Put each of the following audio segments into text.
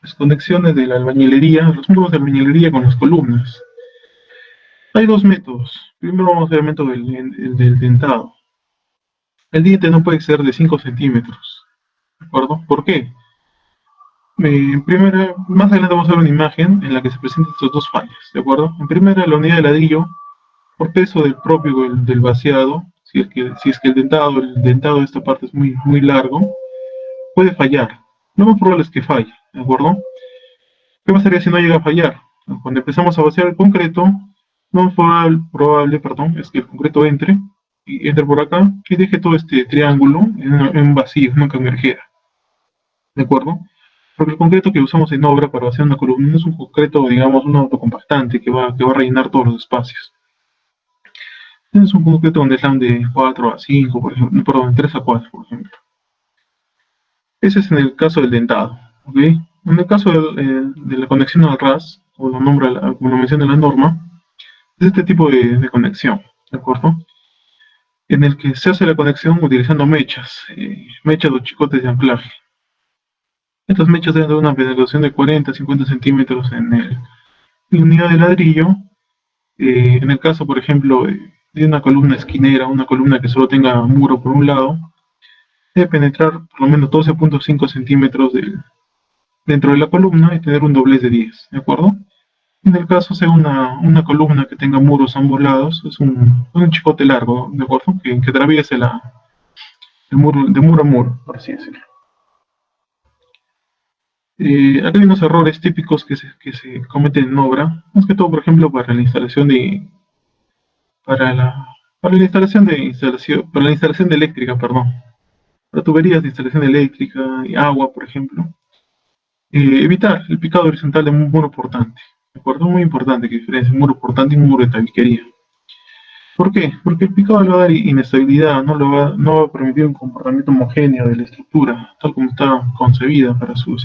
las conexiones de la albañilería, los muros de albañilería con las columnas. Hay dos métodos. Primero vamos a ver el método del dentado. El diente no puede ser de 5 centímetros, ¿de acuerdo? ¿Por qué? Más adelante vamos a ver una imagen en la que se presentan estos dos fallos, ¿de acuerdo? En primera, la unidad de ladrillo, por peso del propio del vaciado, si es que el dentado de esta parte es muy largo, puede fallar. Lo más probable es que falle, ¿de acuerdo? ¿Qué pasaría si no llega a fallar? Cuando empezamos a vaciar el concreto, lo más probable, es que el concreto entre por acá y deje todo este triángulo en un vacío, en una cangrejera, ¿de acuerdo? Porque el concreto que usamos en obra para vaciar una columna no es un concreto, digamos, un autocompactante que va a rellenar todos los espacios. Es un concreto donde están de 4 a 5, por ejemplo, perdón, de 3 a 4, por ejemplo. Ese es en el caso del dentado, ¿ok? En el caso de la conexión al RAS, como lo menciona la norma, es este tipo de conexión, ¿de acuerdo? En el que se hace la conexión utilizando mechas o chicotes de anclaje. Estas mechas deben de una penetración de 40 a 50 centímetros en la unidad de ladrillo. En el caso, por ejemplo, de una columna esquinera, una columna que solo tenga muro por un lado, debe penetrar por lo menos 12.5 centímetros dentro de la columna y tener un doblez de 10, ¿de acuerdo? En el caso sea una columna que tenga muros a ambos lados, es un chicote largo, ¿de acuerdo? Que atraviese el muro, de muro a muro, por así decirlo. Acá hay unos errores típicos que se cometen en obra, más que todo, por ejemplo, para la, para la instalación de eléctrica, perdón, para tuberías de instalación eléctrica y agua, por ejemplo. Evitar el picado horizontal de un muro portante, ¿de acuerdo? Muy importante que diferencia un muro portante y un muro de tabiquería. ¿Por qué? Porque el picado le va a dar inestabilidad, no va a permitir un comportamiento homogéneo de la estructura, tal como está concebida para su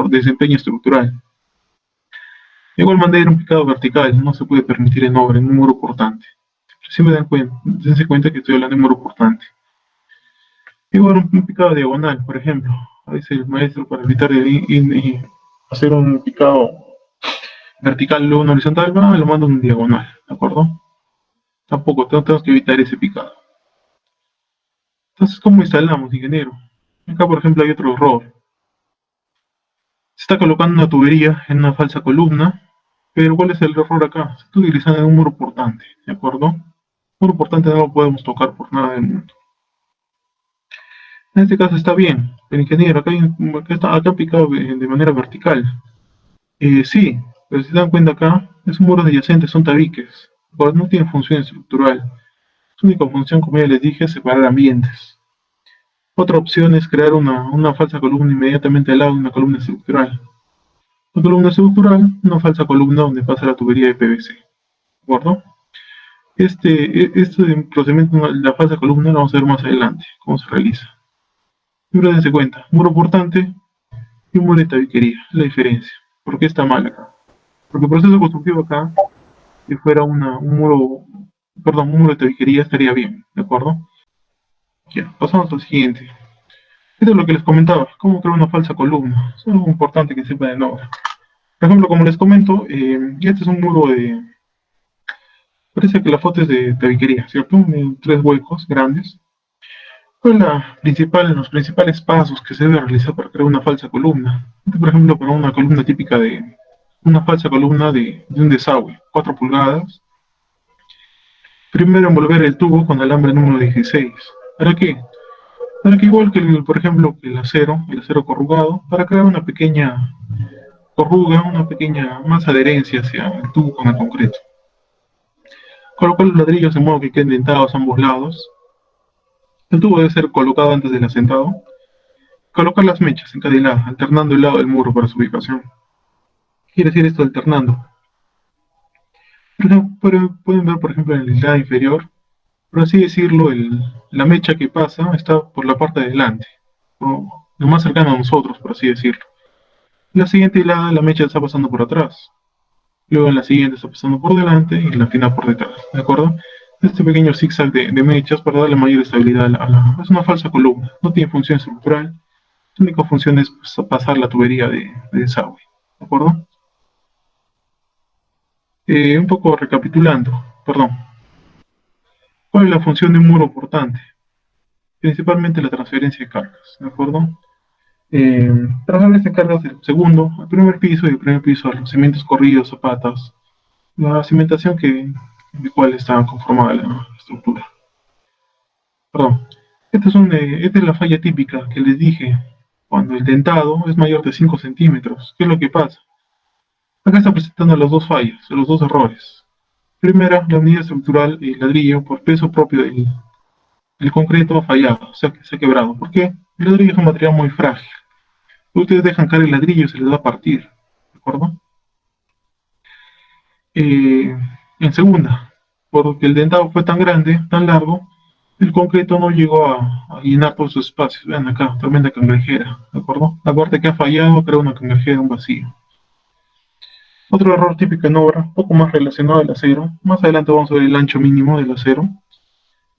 desempeño estructural. De igual manera, un picado vertical no se puede permitir en obra, en un muro portante. Siempre dense cuenta que estoy hablando de muro portante. Igual un picado diagonal, por ejemplo. A veces el maestro, para evitar hacer un picado vertical y luego un horizontal, lo manda un diagonal, ¿de acuerdo? Tampoco tenemos que evitar ese picado. Entonces, ¿cómo instalamos, ingeniero? Acá, por ejemplo, hay otro error. Se está colocando una tubería en una falsa columna, pero ¿cuál es el error acá? Se está utilizando un muro portante, ¿de acuerdo? Un muro portante no lo podemos tocar por nada del mundo. En este caso está bien, pero ingeniero, acá picado de manera vertical. Sí, pero si se dan cuenta acá, es un muro adyacente, son tabiques, pues no tiene función estructural. Su única función, como ya les dije, es separar ambientes. Otra opción es crear una falsa columna inmediatamente al lado de una columna estructural. Una columna estructural, una falsa columna donde pasa la tubería de PVC. ¿De acuerdo? Este procedimiento, la falsa columna, lo vamos a ver más adelante, cómo se realiza. Pero dense cuenta, muro portante y un muro de tabiquería, es la diferencia. ¿Por qué está mal acá? Porque el proceso constructivo acá, si fuera un muro de tabiquería, estaría bien, ¿de acuerdo? Ya, pasamos al siguiente. Esto es lo que les comentaba, cómo crear una falsa columna. Es algo importante que sepan en obra. Por ejemplo, como les comento, este es un muro parece que la foto es de tabiquería, ¿cierto? En 3 huecos grandes. ¿Cuál es los principales pasos que se debe realizar para crear una falsa columna? Por ejemplo, para una columna típica una falsa columna de un desagüe, 4 pulgadas. Primero envolver el tubo con alambre número 16. ¿Para qué? Para que igual que, por ejemplo, el acero corrugado, para crear una pequeña corruga, una pequeña más adherencia hacia el tubo con el concreto. Colocar los ladrillos de modo que queden dentados a ambos lados. El tubo debe ser colocado antes del asentado. Colocar las mechas en cada lado, alternando el lado del muro para su ubicación. ¿Qué quiere decir esto alternando? Pueden ver, por ejemplo, en el lado inferior, por así decirlo, la mecha que pasa está por la parte de delante, lo más cercano a nosotros, por así decirlo. En la siguiente hilada, la mecha está pasando por atrás. Luego en la siguiente está pasando por delante y la final por detrás, ¿de acuerdo? Este pequeño zigzag de mechas para darle mayor estabilidad es una falsa columna, no tiene función estructural, Su única función es pues, pasar la tubería de desagüe, ¿de acuerdo? Un poco recapitulando, perdón. ¿Cuál es la función de un muro portante? Principalmente la transferencia de cargas, ¿de acuerdo? Transferencia de cargas del segundo al primer piso y del primer piso a los cimientos corridos, zapatas, la cimentación de cual está conformada la estructura. Perdón. Esta es la falla típica que les dije. Cuando el dentado es mayor de 5 centímetros. ¿Qué es lo que pasa? Acá está presentando las dos fallas, los dos errores. Primera, la unidad estructural y el ladrillo por peso propio del concreto ha fallado, o sea que se ha quebrado. ¿Por qué? El ladrillo es un material muy frágil. Si ustedes dejan caer el ladrillo, se les va a partir. ¿De acuerdo? Eh, en segunda, porque el dentado fue tan grande, tan largo, el concreto no llegó a llenar todos sus espacios. Vean acá, tremenda cangrejera, ¿de acuerdo? La parte que ha fallado crea una cangrejera, un vacío. Otro error típico en obra, un poco más relacionado al acero, más adelante vamos a ver el ancho mínimo del acero,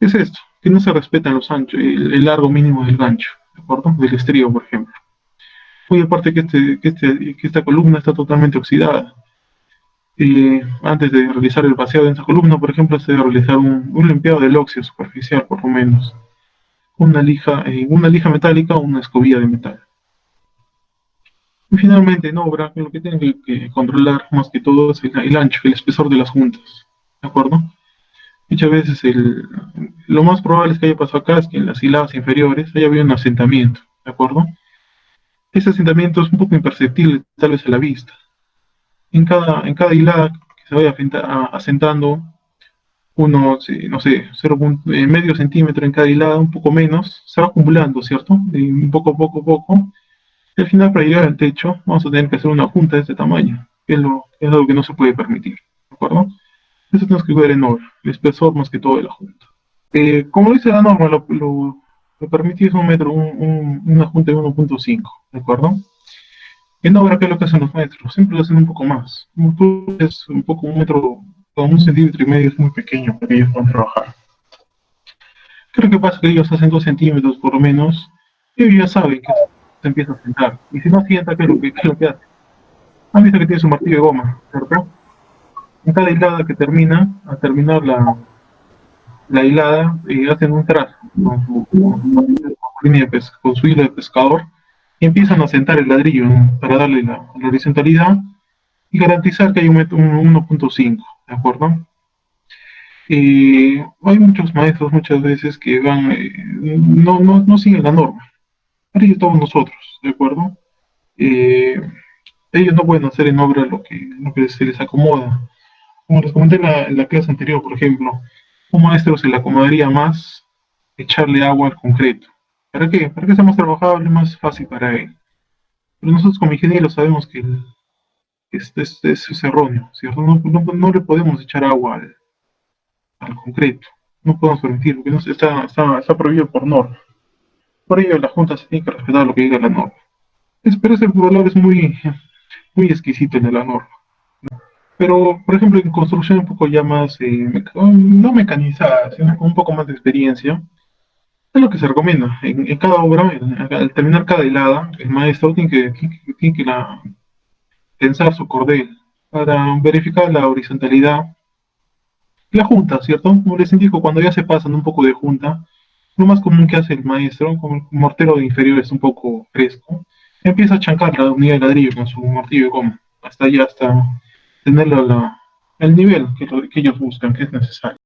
es esto, que no se respetan los anchos, el largo mínimo del gancho, ¿de acuerdo? Del estribo, por ejemplo. Muy aparte que esta columna está totalmente oxidada. Antes de realizar el vaciado de esta columna, por ejemplo, se debe realizar un limpiado del óxido superficial, por lo menos. Una lija metálica o una escobilla de metal. Y finalmente, en obra, lo que tienen que controlar más que todo es el ancho, el espesor de las juntas. ¿De acuerdo? Muchas veces lo más probable es que haya pasado acá es que en las hiladas inferiores haya habido un asentamiento. ¿De acuerdo? Ese asentamiento es un poco imperceptible, tal vez a la vista. En cada hilada que se vaya asentando, unos, no sé, medio centímetro en cada hilada, un poco menos, se va acumulando, ¿cierto? Un poco, poco, poco. Y al final, para llegar al techo, vamos a tener que hacer una junta de este tamaño, que es algo que no se puede permitir, ¿de acuerdo? Eso tenemos que cuidar en obra, el espesor más que todo de la junta. Como dice la norma, lo permitido es un metro, una junta de 1.5, ¿de acuerdo? En obra, ¿qué es lo que hacen los metros? Siempre lo hacen un poco más. Es un poco un metro, con 1,5 centímetros es muy pequeño para que ellos puedan trabajar. Creo que pasa que ellos hacen 2 centímetros por lo menos, y ellos ya saben que se empieza a sentar. Y si no sienta, ¿qué es lo que hace? Han visto que tiene su martillo de goma, ¿cierto? En cada hilada que termina, al terminar la hilada, hacen un trazo con su hilo de pescador y empiezan a sentar el ladrillo, ¿no? Para darle la horizontalidad y garantizar que hay un 1.5, ¿de acuerdo? Hay muchos maestros muchas veces que no siguen la norma. Para ello estamos nosotros, ¿de acuerdo? Eh, Ellos no pueden hacer en obra lo que se les acomoda. Como les comenté en la clase anterior, por ejemplo, un maestro se le acomodaría más echarle agua al concreto. ¿Para qué? Para que sea más trabajable, más fácil para él. Pero nosotros como ingenieros sabemos que es erróneo, ¿cierto? No le podemos echar agua al concreto. No podemos permitirlo, porque está prohibido por norma. Por ello, la Junta se tiene que respetar lo que diga la norma. Pero ese valor es muy exquisito en la norma. Pero, por ejemplo, en construcción un poco ya más, no mecanizada, sino con un poco más de experiencia, es lo que se recomienda. En cada obra, al terminar cada hilada, el maestro tiene que tensar su cordel para verificar la horizontalidad. La junta, ¿cierto? Como les indico, cuando ya se pasan un poco de junta, lo más común que hace el maestro, como el mortero inferior es un poco fresco, empieza a chancar la unidad de ladrillo con su martillo de goma, hasta tenerlo el nivel que ellos buscan, que es necesario.